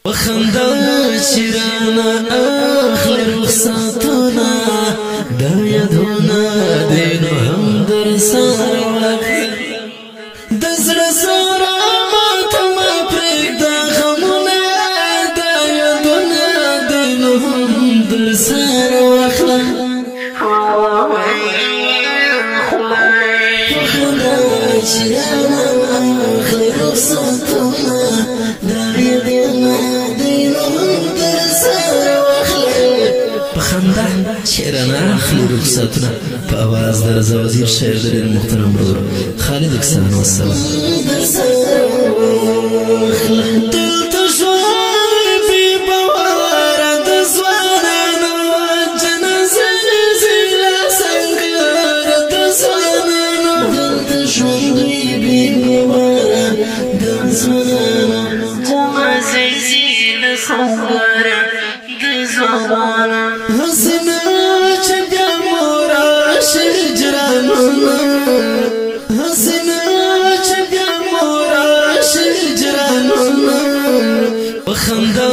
وخندا شیرانا اخلی رخصتونا دا یادونا دینو هم در سار واقع دزر سارا ماتم پریک دا غمونا دا یادونا دینو هم در سار واقع وخندا شیرانا اخلی رخصتونا دا یادونا خندا شعرنا اخلي رخصتنا بأواز درز وزير شعر در المحترم برور خالد اكسان والسلام دل تشوي بي بوارد زوانانا جنازة زيلا سنگار دزوانانا دل تشوي بي بوارد زوانانا جنازة زيلا سنگار حسنا چبیا مورا شجرانونا حسنا چبیا مورا شجرانونا وخندا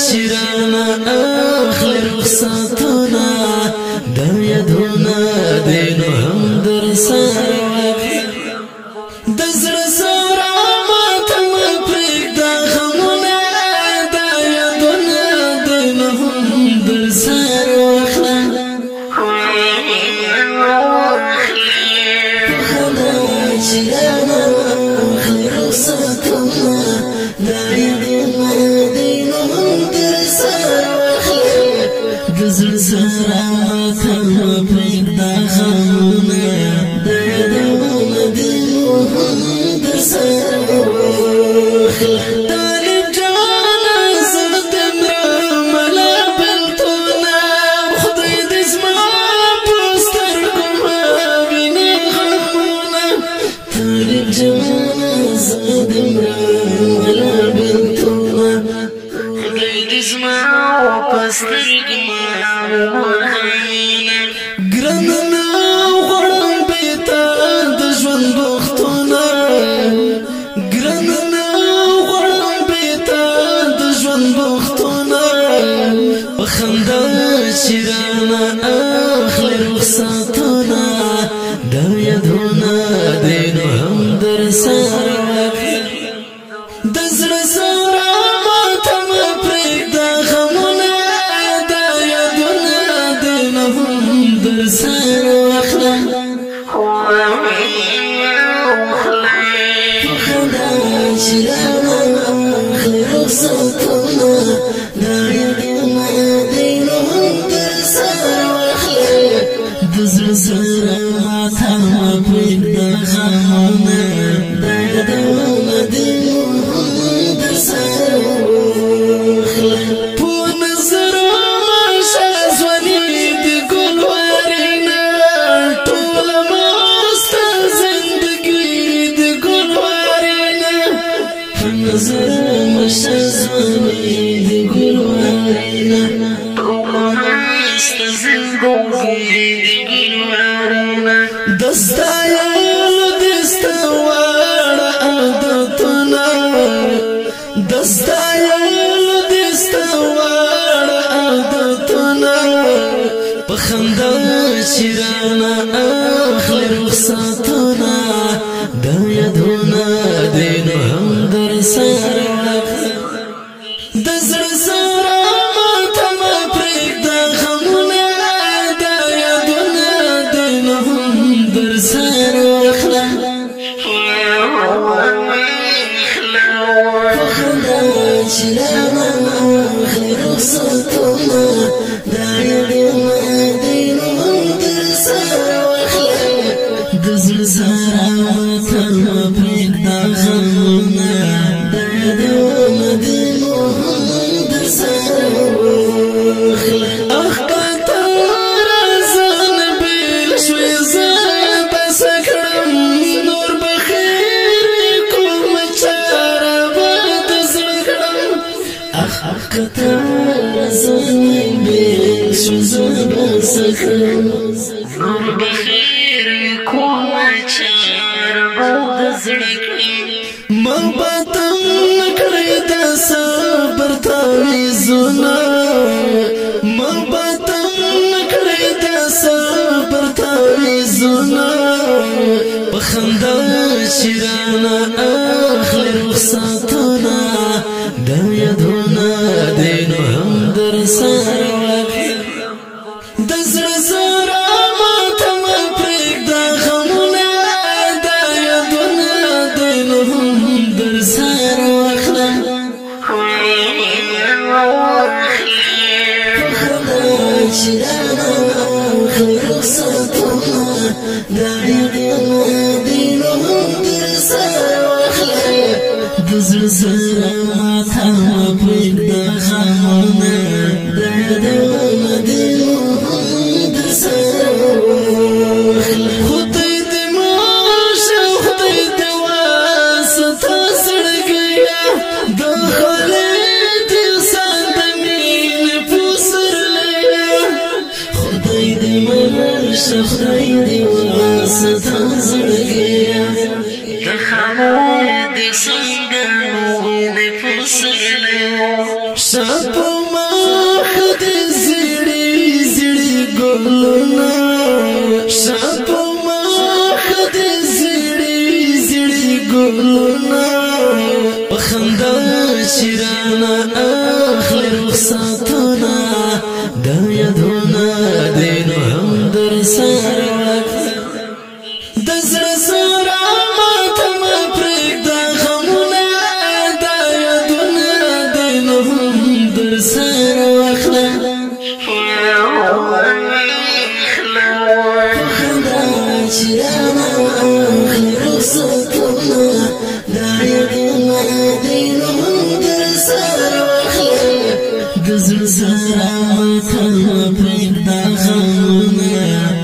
شیرانا اخلی رخصتونا دا یادونا دینو هم در سار واقع دزر سارا ماتم پریک دا غمونا دا یادونا دینو هم در سار واقع وخدا شیرانا اخلی رخصتونا دا یادونا دینو هم در سار واقع دزر سارا ماتم پریک دا غمونا دا یادونا دینو هم در سار واقع طالب جانا زدم راملا بلتونا خدای دزما پوستر کما بینی غمونا طالب جانا زدم راملا بلتونا خدای دزما پوستر کما غمونا گراننا غړم بیتا د ژوند بختونه گراننا غړم بیتا د ژوند بختونه وخندا شیرانا اخلی رخصتونا دا یادونا دینو هم در سار واقع دزر سارا ماتم پریک دا غمونا دا یادونا دینو هم در سار واقع وخدا شیرانا اخلی رخصتونا دا یادونا دینو هم در سار واقع دزر سارا ماتم پریک دا غمونا دا یادونا دینو هم در سار واقع پو نظر ماشا زونی دی گلوارینا ټول ماستا زندگی دی گلوارینا په نظر ماشا زونی دی گلوارینا ټول ماستا زندگی دی گلوارینا دستا یالو دستا واړه عادتونه دستا یالو دستا واړه عادتونه په خندا شیرانا اخلی رخصتونا دا یادونا دینو هم در سار واقع دزر سارا ماتم پریک دا غمونا دا یادونا دینو هم در سار واقع وخدا شیرانا اخلی رخصتونا دا یادونا دینو هم در سار واقع دزر سارا ماتم پریک دا غمونا دا یادونا دینو هم در سار واقع اخ قطار زان بیل شوی زاد سکرم نور بخیر کوم چارا باد زړګړم اخ قطار زان بیل شوی زاد سکرم نور بخیر کوم محبتم نکړی د صبر تعویذونه محبتم نکړی د صبر تعویذونه په خندا شیرانه اخلي رخصتونه دا یادونه دی نو هم در سره د زړه سره ماته مه پرېږده غمونه دا یادونه دی نو هم در سره واخلم شیرانه اخلي رخصتونه دا یادونه دی نو هم در سره واخلم د زړه سره ماته مه پرېږده غمونه دا یادونه دی نو هم در سره واخلم خدای دې ماشه خدای دې واسطه زړګیه د خالد انسان د مینې پسرلیه خدای دې ماشه خدای دې واسطه زړګیه د خالد انسان شاپو مخ دې زړې زړې ګلونه شاپو مخ دې زړې زړې ګلونه په خندا شیرانه اخلي رخصتونه دا یادونه دی نو هم در سره د زړه سره ماته مه پرېږده غمونه دا یادونه دی نو هم در سره واخلم خندا شیرانه اخلي رخصتونه دا یادونه دی نو هم در سره واخلم د زړه سره ماته مه پرېږده غمونه